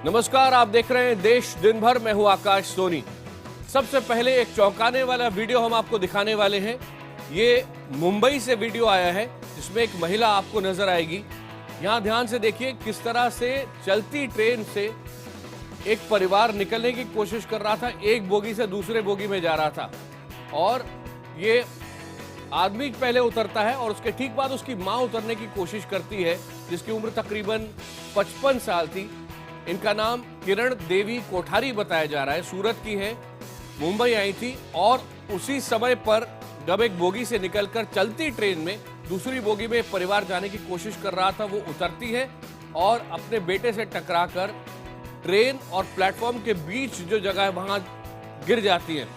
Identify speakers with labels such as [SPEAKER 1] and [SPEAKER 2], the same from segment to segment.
[SPEAKER 1] नमस्कार, आप देख रहे हैं देश दिन भर। मैं हूं आकाश सोनी। सबसे पहले एक चौंकाने वाला वीडियो हम आपको दिखाने वाले हैं। ये मुंबई से वीडियो आया है जिसमें एक महिला आपको नजर आएगी। यहां ध्यान से देखिए किस तरह से चलती ट्रेन से एक परिवार निकलने की कोशिश कर रहा था, एक बोगी से दूसरे बोगी में जा रहा था और ये आदमी पहले उतरता है और उसके ठीक बाद उसकी मां उतरने की कोशिश करती है, जिसकी उम्र तकरीबन 55 साल थी। इनका नाम किरण देवी कोठारी बताया जा रहा है, सूरत की है, मुंबई आई थी और उसी समय पर जब एक बोगी से निकलकर चलती ट्रेन में दूसरी बोगी में परिवार जाने की कोशिश कर रहा था, वो उतरती है और अपने बेटे से टकराकर ट्रेन और प्लेटफॉर्म के बीच जो जगह है वहां गिर जाती है।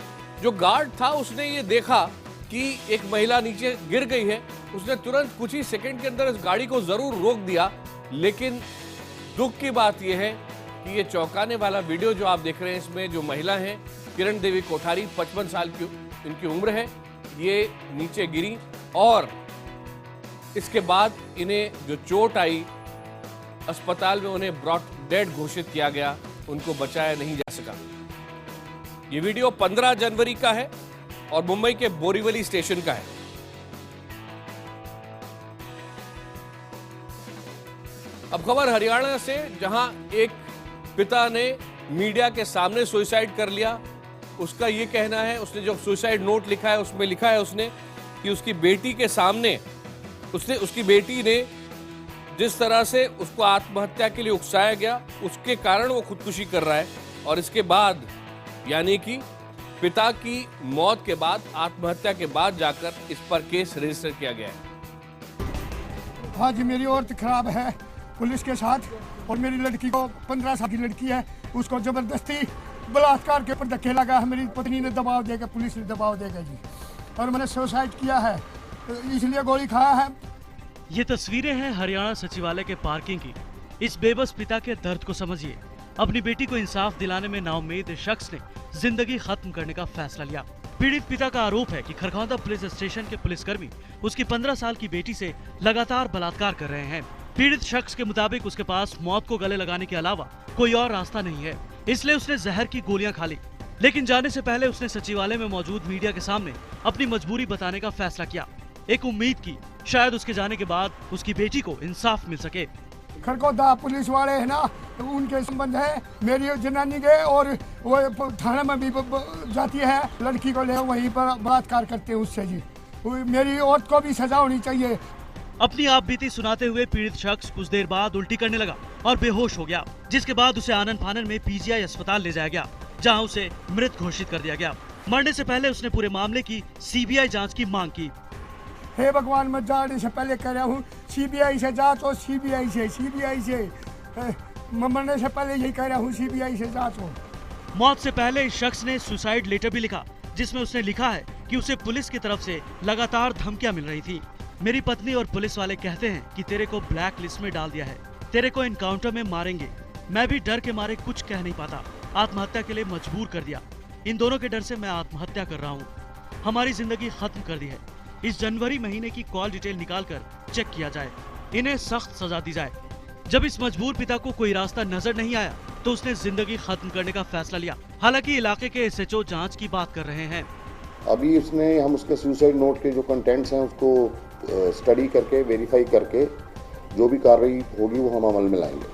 [SPEAKER 1] जो गार्ड था उसने ये देखा कि एक महिला नीचे गिर गई है, उसने तुरंत कुछ ही सेकंड के अंदर इस गाड़ी को जरूर रोक दिया। लेकिन दुख की बात यह है कि ये चौंकाने वाला वीडियो जो आप देख रहे हैं, इसमें जो महिला है किरण देवी कोठारी, 55 साल की इनकी उम्र है, ये नीचे गिरी और इसके बाद इन्हें जो चोट आई, अस्पताल में उन्हें ब्रॉट डेड घोषित किया गया, उनको बचाया नहीं जा सका। ये वीडियो 15 जनवरी का है और मुंबई के बोरीवली स्टेशन का है। अब खबर हरियाणा से, जहां एक पिता ने मीडिया के सामने सुसाइड कर लिया। उसका ये कहना है, उसने जो सुसाइड नोट लिखा है उसमें लिखा है उसने कि उसकी बेटी के सामने उसकी बेटी ने जिस तरह से उसको आत्महत्या के लिए उकसाया गया, उसके कारण वो खुदकुशी कर रहा है और इसके बाद यानी कि पिता की मौत के बाद, आत्महत्या के बाद जाकर इस पर केस रजिस्टर किया गया है।
[SPEAKER 2] हाँ जी, मेरी औरत खराब है पुलिस के साथ और मेरी लड़की को 15 साल की लड़की है, उसको जबरदस्ती बलात्कार के ऊपर धक्के लगा है। मेरी पत्नी ने दबाव देगा, पुलिस ने दबाव देगा जी, और मैंने सुसाइड किया है, इसलिए गोली खाया है।
[SPEAKER 3] ये तस्वीरें हैं हरियाणा सचिवालय के पार्किंग की। इस बेबस पिता के दर्द को समझिए। अपनी बेटी को इंसाफ दिलाने में नाउम्मीद शख्स ने जिंदगी खत्म करने का फैसला लिया। पीड़ित पिता का आरोप है कि खरखौदा पुलिस स्टेशन के पुलिसकर्मी उसकी 15 साल की बेटी से लगातार बलात्कार कर रहे हैं। पीड़ित शख्स के मुताबिक उसके पास मौत को गले लगाने के अलावा कोई और रास्ता नहीं है, इसलिए उसने जहर की गोलियां खा ली। लेकिन जाने से पहले उसने सचिवालय में मौजूद मीडिया के सामने अपनी मजबूरी बताने का फैसला किया। एक उम्मीद की, शायद उसके जाने के बाद उसकी बेटी को इंसाफ मिल सके।
[SPEAKER 2] खरखौदा पुलिस वाले है ना, उनके संबंध है। मेरी जनानी गए और वो थाने में भी जाती है, लड़की को ले वहीं पर बलात्कार करते हैं उससे जी। मेरी औरत को भी सजा होनी चाहिए।
[SPEAKER 3] अपनी आप बीती सुनाते हुए पीड़ित शख्स कुछ देर बाद उल्टी करने लगा और बेहोश हो गया, जिसके बाद उसे आनन फानन में पीजीआई अस्पताल ले जाया गया, जहां उसे मृत घोषित कर दिया गया। मरने से पहले उसने पूरे मामले की सीबीआई जांच की मांग की।
[SPEAKER 2] हे भगवान, मैं जाने से पहले कह रहा हूँ सीबीआई से जांच हो, सीबीआई से मरने से पहले यही कह रहा हूँ, सीबीआई से जांच हो।
[SPEAKER 3] मौत से पहले इस शख्स ने सुसाइड लेटर भी लिखा, जिसमें उसने लिखा है कि उसे पुलिस की तरफ से लगातार धमकियां मिल रही थी। मेरी पत्नी और पुलिस वाले कहते हैं कि तेरे को ब्लैक लिस्ट में डाल दिया है, तेरे को एनकाउंटर में मारेंगे। मैं भी डर के मारे कुछ कह नहीं पाता, आत्महत्या के लिए मजबूर कर दिया। इन दोनों के डर से मैं आत्महत्या कर रहा हूँ। हमारी जिंदगी खत्म कर दी है। इस जनवरी महीने की कॉल डिटेल निकालकर चेक किया जाए, इन्हें सख्त सजा दी जाए। जब इस मजबूर पिता को कोई रास्ता नजर नहीं आया तो उसने जिंदगी खत्म करने का फैसला लिया। हालांकि इलाके के एसएचओ जांच की बात कर रहे हैं।
[SPEAKER 4] अभी हम उसके सुसाइड नोट के जो कंटेंट्स हैं उसको स्टडी करके, वेरीफाई करके जो भी कार्रवाई होगी वो हम अमल में लाएंगे।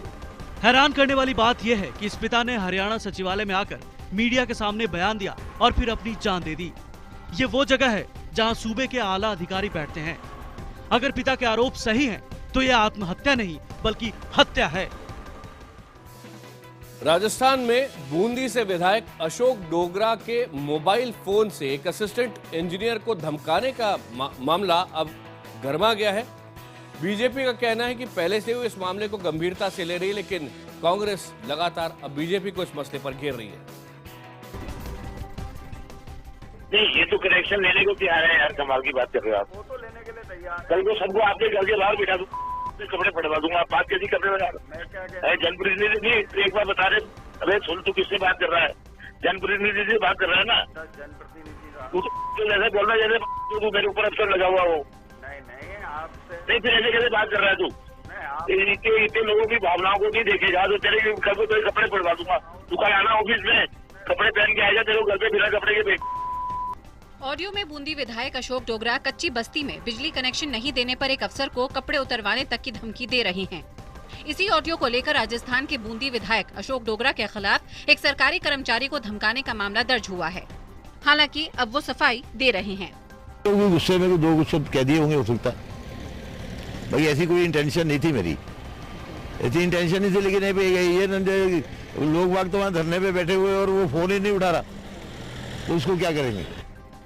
[SPEAKER 3] हैरान करने वाली बात यह है कि इस पिता ने हरियाणा सचिवालय में आकर मीडिया के सामने बयान दिया और फिर अपनी जान दे दी। ये वो जगह है जहां सूबे के आला अधिकारी बैठते हैं। अगर पिता के आरोप सही हैं, तो यह आत्महत्या नहीं बल्कि हत्या है।
[SPEAKER 1] राजस्थान में बूंदी से विधायक अशोक डोगरा के मोबाइल फोन से एक असिस्टेंट इंजीनियर को धमकाने का मामला अब गर्मा गया है। बीजेपी का कहना है कि पहले से वो इस मामले को गंभीरता से ले रही है, लेकिन कांग्रेस लगातार अब बीजेपी को इस मसले पर घेर रही है।
[SPEAKER 5] नहीं, ये तो कनेक्शन लेने को तैयार है यार, कमाल की बात कर रहे हो आप। फोटो लेने के लिए तैयार। कल को सबको आपके घर के बाहर बिठा दूंगा, कपड़े पड़वा दूंगा। आप बात कैसी कर रहे हो यार? जनप्रतिनिधि नहीं, एक बार बता रहे, अरे सुन, तू किससे बात कर रहा है? जनप्रतिनिधि से बात कर रहा है ना। जनप्रतिनिधि तू तो जैसे बोल रहा है जैसे तू मेरे ऊपर अफसर लगा हुआ हो। नहीं, आपसे नहीं, फिर ऐसे कैसे बात कर रहा है तू? इतने लोगों की भावनाओं को नहीं देखेगा तो तेरे घर पे तेरे कपड़े पड़वा दूंगा। तू कल आना ऑफिस में, कपड़े पहन के आएगा, तेरे घर पे बिना कपड़े के बैठ।
[SPEAKER 6] ऑडियो में बूंदी विधायक अशोक डोगरा कच्ची बस्ती में बिजली कनेक्शन नहीं देने पर एक अफसर को कपड़े उतरवाने तक की धमकी दे रहे हैं। इसी ऑडियो को लेकर राजस्थान के बूंदी विधायक अशोक डोगरा के खिलाफ एक सरकारी कर्मचारी को धमकाने का मामला दर्ज हुआ है। हालांकि अब वो सफाई दे रहे हैं।
[SPEAKER 7] तो गुस्से में 2 गुस्से कह दिए होंगे हो सकता, भाई ऐसी कोई इंटेंशन नहीं थी मेरी, ऐसी इंटेंशन नहीं थी। लेकिन ये लोग बाग तो वहाँ धरने पे बैठे हुए और वो फोन ही नहीं उठा रहा, तो उसको क्या करेंगे।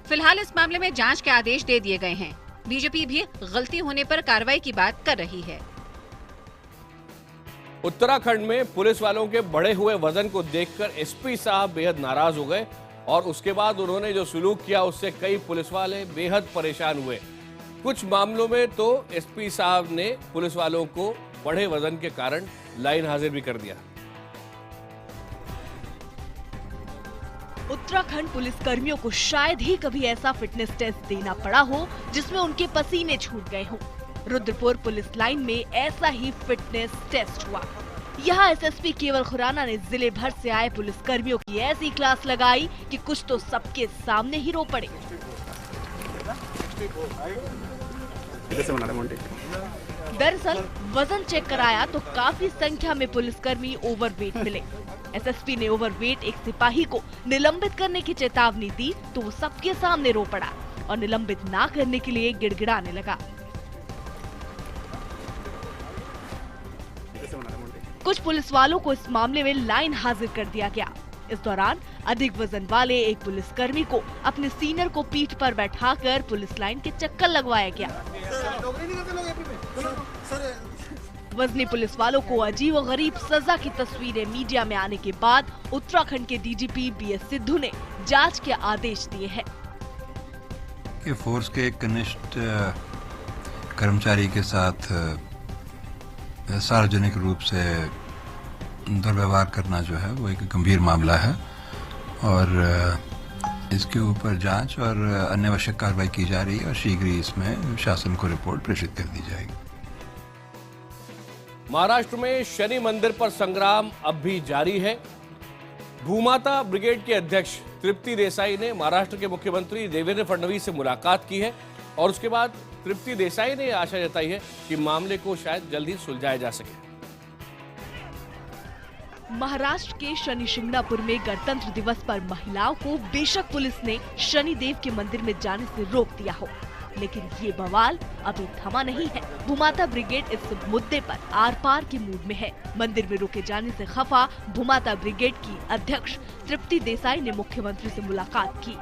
[SPEAKER 6] फिलहाल इस मामले में जांच के आदेश दे दिए गए हैं। बीजेपी भी गलती होने पर कार्रवाई की बात कर रही है।
[SPEAKER 1] उत्तराखंड में पुलिस वालों के बढ़े हुए वजन को देखकर एसपी साहब बेहद नाराज हो गए और उसके बाद उन्होंने जो सुलूक किया उससे कई पुलिस वाले बेहद परेशान हुए। कुछ मामलों में तो एसपी साहब ने पुलिस वालों को बढ़े वजन के कारण लाइन हाजिर भी कर दिया।
[SPEAKER 8] उत्तराखंड पुलिस कर्मियों को शायद ही कभी ऐसा फिटनेस टेस्ट देना पड़ा हो जिसमें उनके पसीने छूट गए हों। रुद्रपुर पुलिस लाइन में ऐसा ही फिटनेस टेस्ट हुआ। यहाँ एसएसपी केवल खुराना ने जिले भर से आए पुलिस कर्मियों की ऐसी क्लास लगाई कि कुछ तो सबके सामने ही रो पड़े। दरअसल वजन चेक कराया तो काफी संख्या में पुलिसकर्मी ओवरवेट मिले। एसएसपी ने ओवरवेट एक सिपाही को निलंबित करने की चेतावनी दी तो वो सबके सामने रो पड़ा और निलंबित ना करने के लिए गिड़गिड़ाने लगा। कुछ पुलिस वालों को इस मामले में लाइन हाजिर कर दिया गया। इस दौरान अधिक वजन वाले एक पुलिसकर्मी को अपने सीनियर को पीठ पर बैठाकर पुलिस लाइन के चक्कर लगवाया गया। वजनी पुलिस वालों को अजीब और गरीब सजा की तस्वीरें मीडिया में आने के बाद उत्तराखंड के डीजीपी बीएस सिद्धू ने जांच के आदेश दिए हैं।
[SPEAKER 9] फोर्स के एक कनिष्ठ कर्मचारी के साथ सार्वजनिक रूप से दुर्व्यवहार करना जो है वो एक गंभीर मामला है और इसके ऊपर जांच और अन्य आवश्यक कार्रवाई की जा रही है और शीघ्र ही इसमें शासन को रिपोर्ट प्रेषित कर दी जाएगी।
[SPEAKER 1] महाराष्ट्र में शनि मंदिर पर संग्राम अब भी जारी है। भूमाता ब्रिगेड के अध्यक्ष तृप्ति देसाई ने महाराष्ट्र के मुख्यमंत्री देवेंद्र फडणवीस से मुलाकात की है और उसके बाद तृप्ति देसाई ने आशा जताई है कि मामले को शायद जल्द ही सुलझाया जा सके।
[SPEAKER 8] महाराष्ट्र के शनि शिंगणापुर में गणतंत्र दिवस पर महिलाओं को बेशक पुलिस ने शनिदेव के मंदिर में जाने से रोक दिया हो, लेकिन ये बवाल अभी थमा नहीं है। भूमाता ब्रिगेड इस मुद्दे पर आर पार के मूड में है। मंदिर में रोके जाने से खफा भूमाता ब्रिगेड की अध्यक्ष तृप्ति देसाई ने मुख्यमंत्री से मुलाकात की।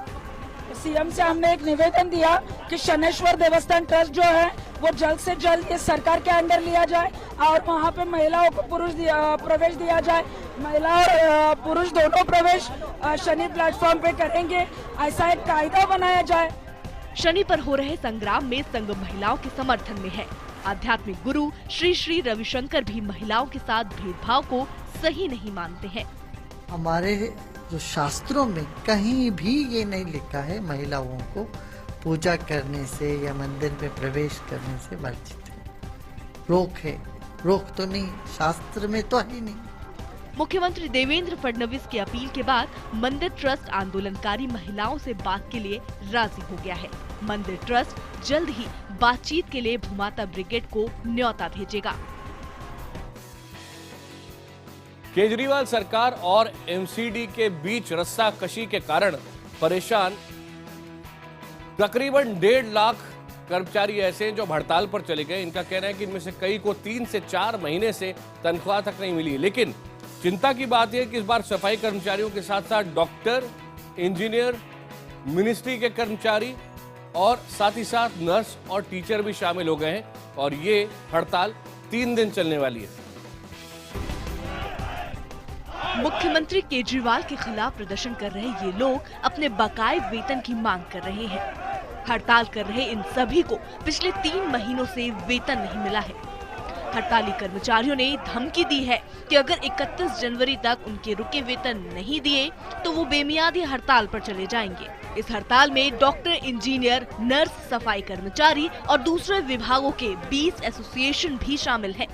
[SPEAKER 10] सीएम से हमने एक निवेदन दिया कि शनेश्वर देवस्थान ट्रस्ट जो है वो जल्द से जल्द इस सरकार के अंदर लिया जाए और वहाँ पे महिलाओं को प्रवेश दिया जाए। महिला और पुरुष दोनों प्रवेश शनि प्लेटफॉर्म पे करेंगे, ऐसा एक कायदा बनाया जाए।
[SPEAKER 8] शनि पर हो रहे संग्राम में संघ महिलाओं के समर्थन में है। आध्यात्मिक गुरु श्री श्री रविशंकर भी महिलाओं के साथ भेदभाव को सही नहीं मानते हैं।
[SPEAKER 11] हमारे जो शास्त्रों में कहीं भी ये नहीं लिखा है महिलाओं को पूजा करने से या मंदिर में प्रवेश करने से वर्जित है। रोक है, रोक तो नहीं, शास्त्र में तो है नहीं।
[SPEAKER 8] मुख्यमंत्री देवेंद्र फडणवीस की अपील के बाद मंदिर ट्रस्ट आंदोलनकारी महिलाओं से बात के लिए राजी हो गया है। मंदिर ट्रस्ट जल्द ही बातचीत के लिए भूमाता ब्रिगेड को न्योता भेजेगा।
[SPEAKER 1] केजरीवाल सरकार और एमसीडी के बीच रस्साकशी के कारण परेशान तकरीबन 1.5 लाख कर्मचारी ऐसे हैं जो हड़ताल पर चले गए। इनका कहना है कि इनमें से कई को 3 से 4 महीने से तनख्वाह तक नहीं मिली। लेकिन चिंता की बात यह है कि इस बार सफाई कर्मचारियों के साथ साथ डॉक्टर, इंजीनियर, मिनिस्ट्री के कर्मचारी और साथ ही साथ नर्स और टीचर भी शामिल हो गए हैं और ये हड़ताल 3 दिन चलने वाली है।
[SPEAKER 8] मुख्यमंत्री केजरीवाल के खिलाफ प्रदर्शन कर रहे ये लोग अपने बकाये वेतन की मांग कर रहे हैं। हड़ताल कर रहे इन सभी को पिछले 3 महीनों से वेतन नहीं मिला है। हड़ताली कर्मचारियों ने धमकी दी है कि अगर 31 जनवरी तक उनके रुके वेतन नहीं दिए तो वो बेमियादी हड़ताल पर चले जाएंगे। इस हड़ताल में डॉक्टर, इंजीनियर, नर्स, सफाई कर्मचारी और दूसरे विभागों के 20 एसोसिएशन भी शामिल हैं।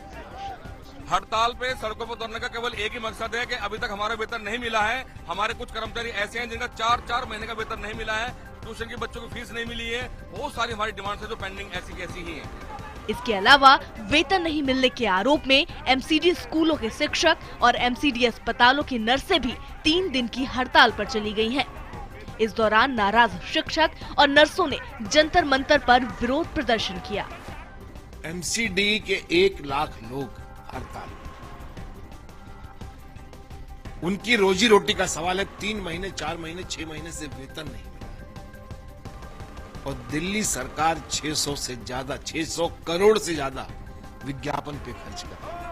[SPEAKER 12] हड़ताल पे सड़कों पर उतरने का केवल एक ही मकसद है कि अभी तक हमारा वेतन नहीं मिला है। हमारे कुछ कर्मचारी ऐसे हैं जिनका 4-4 महीने का वेतन नहीं मिला है, ट्यूशन के बच्चों की फीस नहीं मिली है, बहुत सारी हमारी डिमांड्स है जो पेंडिंग ऐसी की ऐसी ही है।
[SPEAKER 8] इसके अलावा वेतन नहीं मिलने के आरोप में एमसीडी स्कूलों के शिक्षक और एमसीडी अस्पतालों की नर्सें भी 3 दिन की हड़ताल पर चली गई हैं। इस दौरान नाराज शिक्षक और नर्सों ने जंतर मंतर पर विरोध प्रदर्शन किया।
[SPEAKER 13] एमसीडी के 1 लाख लोग हड़ताल, उनकी रोजी रोटी का सवाल है। 3 महीने, 4 महीने, 6 महीने से वेतन नहीं मिला और दिल्ली सरकार 600 करोड़ से ज्यादा विज्ञापन पे खर्च कर रही है।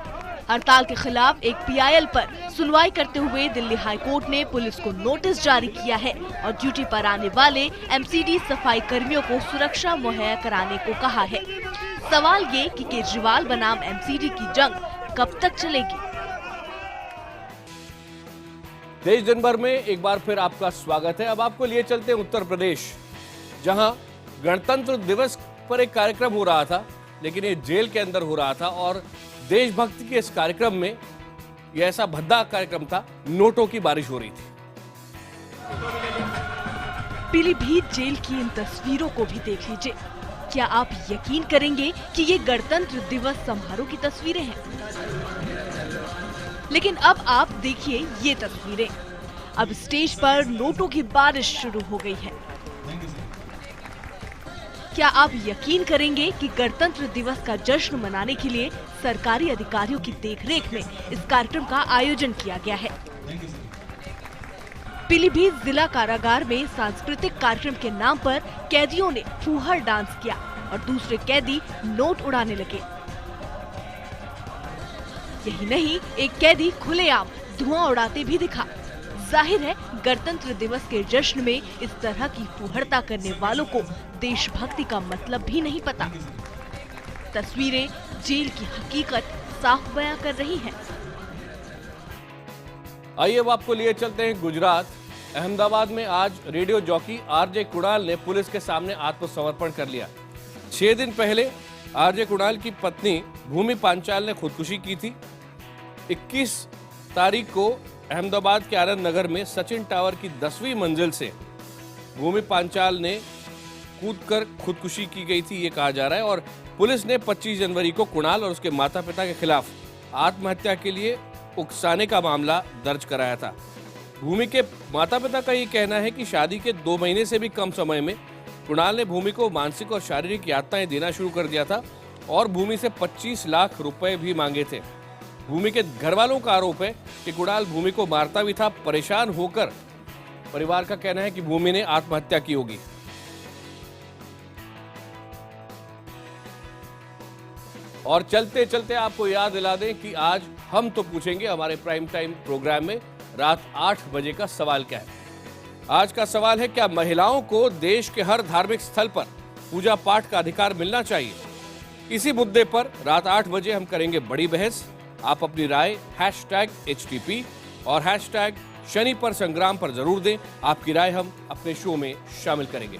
[SPEAKER 8] हड़ताल के खिलाफ एक पीआईएल पर सुनवाई करते हुए दिल्ली हाईकोर्ट ने पुलिस को नोटिस जारी किया है और ड्यूटी पर आने वाले एमसीडी सफाई कर्मियों को सुरक्षा मुहैया कराने को कहा है। सवाल ये कि केजरीवाल बनाम एमसीडी की जंग कब तक चलेगी।
[SPEAKER 1] देश दिन भर में एक बार फिर आपका स्वागत है। अब आपको लिए चलते हैं उत्तर प्रदेश, जहां गणतंत्र दिवस पर एक कार्यक्रम हो रहा था, लेकिन ये जेल के अंदर हो रहा था और देशभक्ति के इस कार्यक्रम में यह ऐसा भद्दा कार्यक्रम था, नोटों की बारिश हो रही थी।
[SPEAKER 8] पीलीभीत जेल की इन तस्वीरों को भी देख लीजिए। क्या आप यकीन करेंगे कि ये गणतंत्र दिवस समारोह की तस्वीरें हैं? लेकिन अब आप देखिए ये तस्वीरें। अब स्टेज पर नोटों की बारिश शुरू हो गई है। क्या आप यकीन करेंगे कि गणतंत्र दिवस का जश्न मनाने के लिए सरकारी अधिकारियों की देखरेख में इस कार्यक्रम का आयोजन किया गया है। पीलीभीत जिला कारागार में सांस्कृतिक कार्यक्रम के नाम पर कैदियों ने फूहड़ डांस किया और दूसरे कैदी नोट उड़ाने लगे। यही नहीं, एक कैदी खुलेआम धुआं उड़ाते भी दिखा। जाहिर है गणतंत्र दिवस के जश्न में इस तरह की फुहड़ता करने वालों को देशभक्ति का मतलब भी नहीं पता। तस्वीरें जेल की हकीकत साफ बयां कर रही हैं।
[SPEAKER 1] आइए अब आपको लिए चलते हैं गुजरात। अहमदाबाद में आज रेडियो जॉकी आरजे कुणाल ने पुलिस के सामने आत्मसमर्पण कर लिया। 6 दिन पहले आरजे कुणाल की पत्नी भूमि पांचाल ने खुदकुशी की थी। 21 तारीख को अहमदाबाद के आनंद नगर में सचिन टावर की 10वीं मंजिल से भूमि पांचाल ने कूदकर खुदकुशी की गई थी, ये कहा जा रहा है। और पुलिस ने 25 जनवरी को कुणाल और उसके माता पिता के खिलाफ आत्महत्या के लिए उकसाने का मामला दर्ज कराया था। भूमि के माता पिता का ये कहना है कि शादी के 2 महीने से भी कम समय में कुणाल ने भूमि को मानसिक और शारीरिक यातनाएं देना शुरू कर दिया था और भूमि से 25 लाख रुपए भी मांगे थे। भूमि के घर वालों का आरोप है कि कुणाल भूमि को मारता भी था। परेशान होकर परिवार का कहना है कि भूमि ने आत्महत्या की होगी। और चलते चलते आपको याद दिला दें कि आज हम तो पूछेंगे हमारे प्राइम टाइम प्रोग्राम में रात 8 बजे का सवाल क्या है। आज का सवाल है, क्या महिलाओं को देश के हर धार्मिक स्थल पर पूजा पाठ का अधिकार मिलना चाहिए? इसी मुद्दे पर रात 8 बजे हम करेंगे बड़ी बहस। आप अपनी राय #HTP और #शनि पर संग्राम पर जरूर दें। आपकी राय हम अपने शो में शामिल करेंगे।